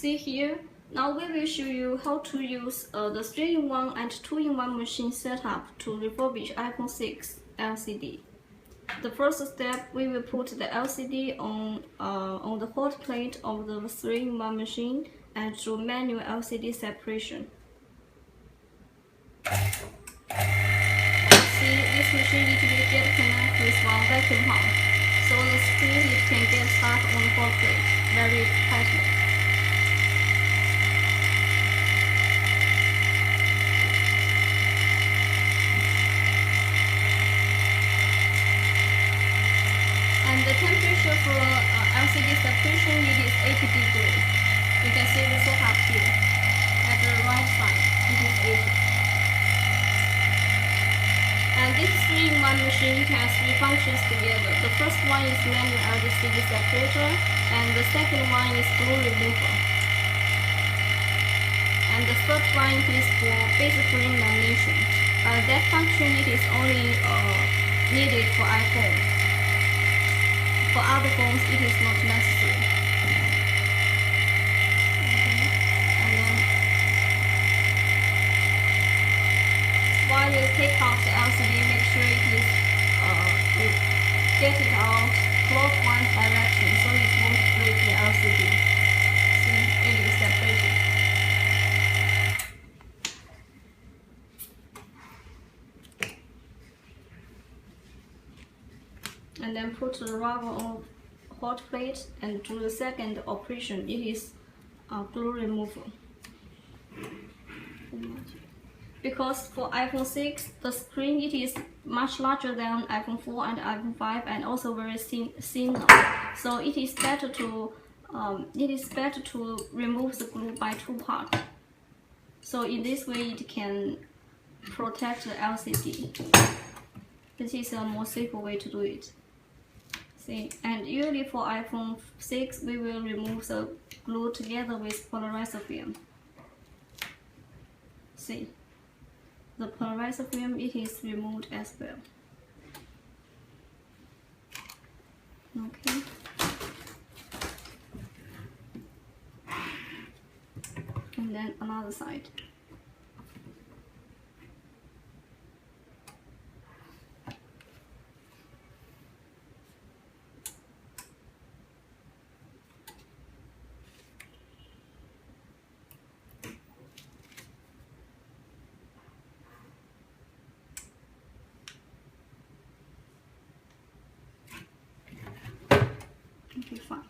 See here, now we will show you how to use the 3-in-1 and 2-in-1 machine setup to refurbish iPhone 6 LCD. The first step, we will put the LCD on the hot plate of the 3-in-1 machine and do manual LCD separation. See, this machine it will get connected with one vacuum pump, so the screen it can get stuck on the hot plate very tightly. And the temperature for LCD separation it is 80 degrees. You can see the setup here. At the right side, it is 80. And this 3-in-1 machine has 3 functions together. The first one is manual LCD separator, and the second one is glue remover. And the third one is for base frame lamination. That function it is only needed for iPhone. For other phones, it is not necessary. And then, while you take out the LCD, make sure it is you get it out clockwise direction so it won't break the LCD. See, it is separated. And then put the rubber on hot plate and do the second operation. It is glue removal. Because for iPhone 6, the screen it is much larger than iPhone 4 and iPhone 5, and also very thin now. So it is better to remove the glue by 2 parts. So in this way, it can protect the LCD. This is a more safer way to do it. See, and usually for iPhone 6, we will remove the glue together with polarizer film. See, the polarizer film it is removed as well. Okay. And then another side. Okay, fine.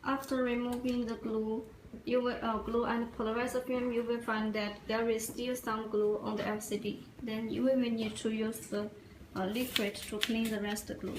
After removing the glue, you will glue and polarizer film, you will find that there is still some glue on the LCD. Then you will need to use the liquid to clean the rest of the glue.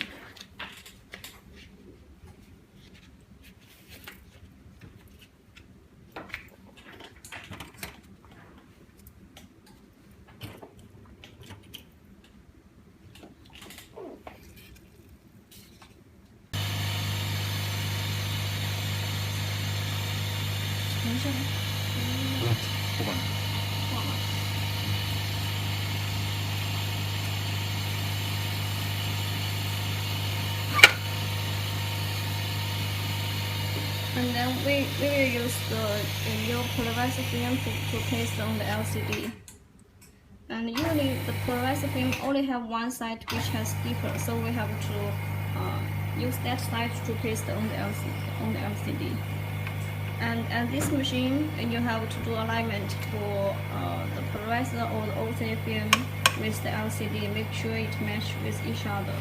And then we will use the your polarizer film to paste on the LCD. And usually the polarizer film only have one side which has sticker, so we have to use that side to paste on the LCD. And this machine, you have to do alignment for the polarizer or the OC film with the LCD. Make sure it matches with each other.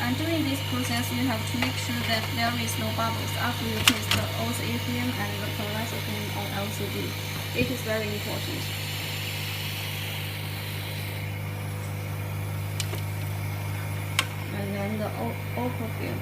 And during this process, you have to make sure that there is no bubbles after you place the OC film and the polarizer film on LCD. It is very important. And then the opal film.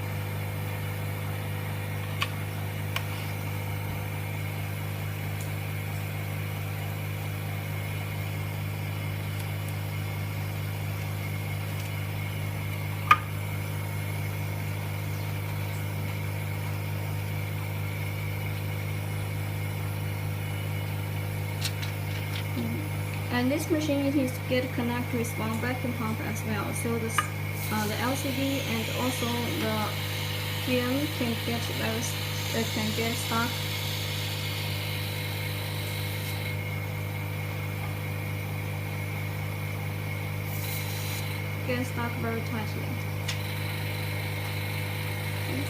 And this machine, it is get connected with one vacuum pump as well. So the LCD and also the film can get stuck. Get stuck very tightly. Okay.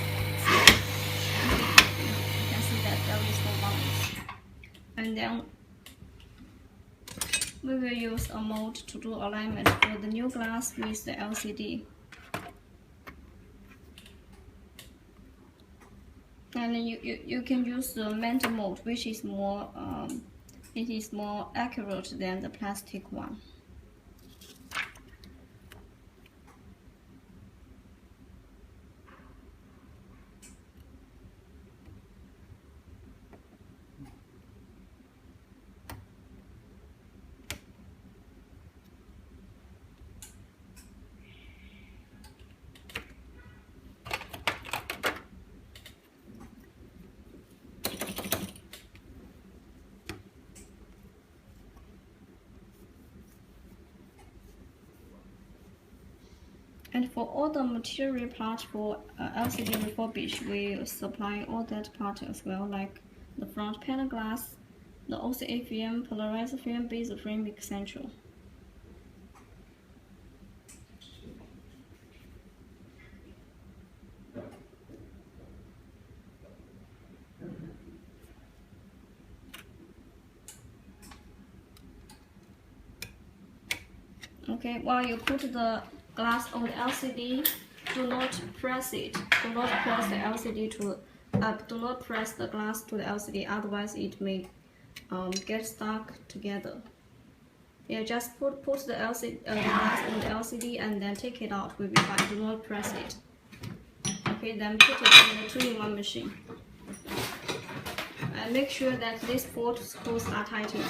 You can see that there is no bounce. And then we will use a mold to do alignment for the new glass with the LCD. And you can use the metal mold, which is more it is more accurate than the plastic one. And for all the material part for LCD refurbish, we supply all that part as well, like the front panel glass, the OCA film, polarizer film, bezel frame, etc. Okay, while you put the glass on the LCD, do not press it. Do not press the LCD to do not press the glass to the LCD, otherwise it may get stuck together. Yeah, just put the glass on the LCD and then take it out. Will be fine. Do not press it. Okay, then put it in the 2-in-1 machine. And make sure that these 4 screws are tightened.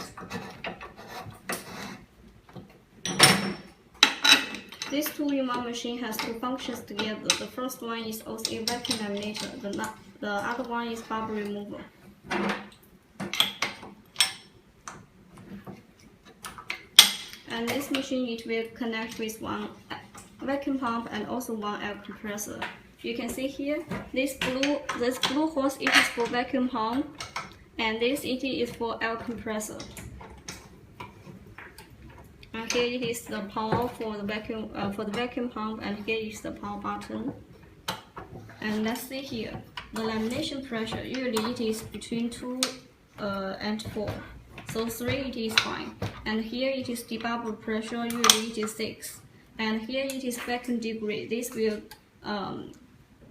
This 2-in-1 machine has 2 functions together. The first one is also a vacuum laminator. The other one is bubble remover. And this machine, it will connect with one vacuum pump and also one air compressor. You can see here, this blue hose, it is for vacuum pump, and this it is for air compressor. And here it is the power for the vacuum pump, and here is the power button. And let's see here, the lamination pressure, usually it is between 2 and 4. So 3 it is fine. And here it is debubble pressure, usually it is 6. And here it is vacuum degree. This will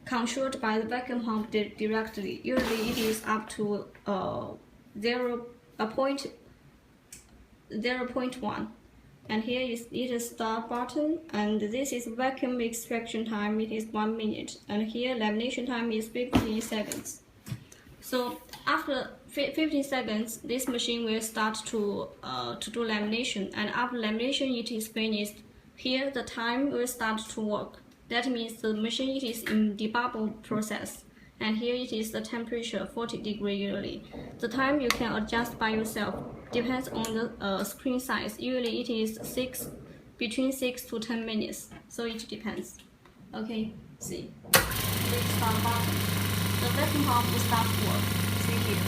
controlled by the vacuum pump directly. Usually it is up to 0.1. And here it is start button, and this is vacuum extraction time, it is 1 minute, and here lamination time is 15 seconds. So after 15 seconds, this machine will start to do lamination, and after lamination it is finished. Here the time will start to work. That means the machine is in debubble process, and here it is the temperature 40 degrees usually. The time you can adjust by yourself, depends on the screen size. Usually it is between 6 to 10 minutes, so it depends. Okay, see. Click start button. The vacuum pump will start to work. See here.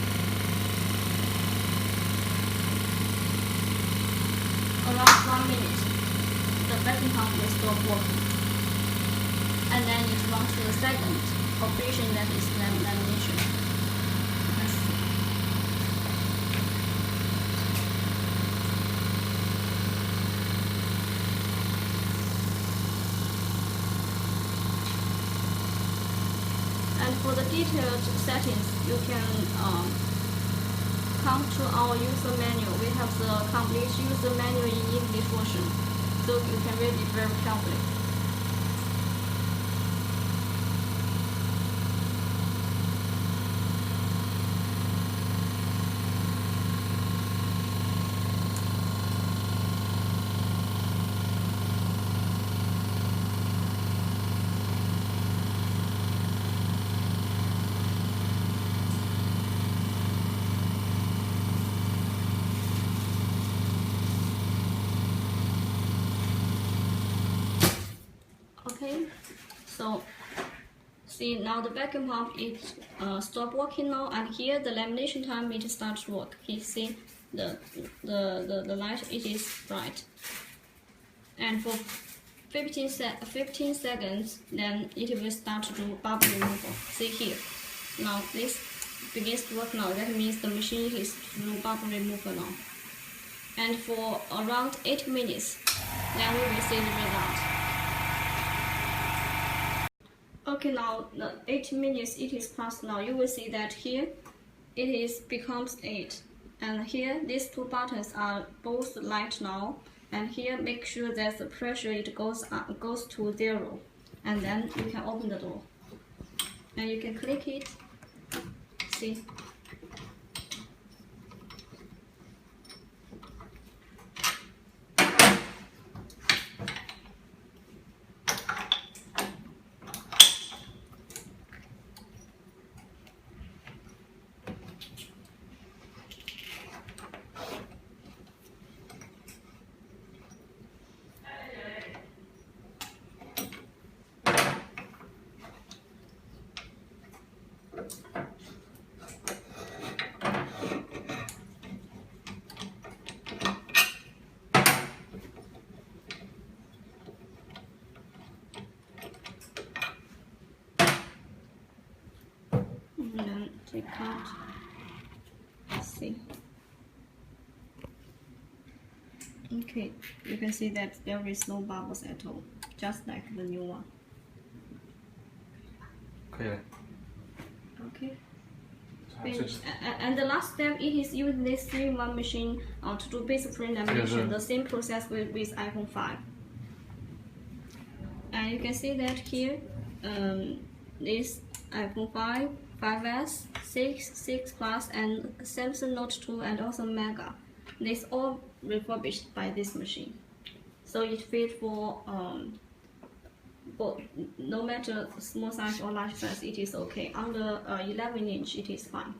Around 1 minute, the vacuum pump will stop working. And then it runs to the second operation, that is lamination. Let's see. And for the detailed settings, you can come to our user manual. We have the complete user manual in English version, so you can read it very carefully. Okay, so see now the vacuum pump is stop working now, and here the lamination time it starts to work. Okay, see the light, it is bright, and for 15 seconds then it will start to do bubble removal. See here, now this begins to work now. That means the machine is to do bubble removal now, and for around 8 minutes then we will see the result. Okay, now the 8 minutes it is passed now. You will see that here it is becomes 8, and here these two buttons are both light now, and here make sure that the pressure it goes to 0, and then you can open the door and you can click it. See. And then take out. See. Okay, you can see that there is no bubbles at all, just like the new one. 可以了。 Okay. Finish. And the last step, it is using this 3-in-1 machine to do basic frame lamination. The same process with iPhone 5. And you can see that here, this iPhone 5, 5S, 6, 6 Plus, and Samsung Note 2, and also Mega. This all refurbished by this machine. So it fit for no matter small size or large size, it is okay. Under 11 inch, it is fine.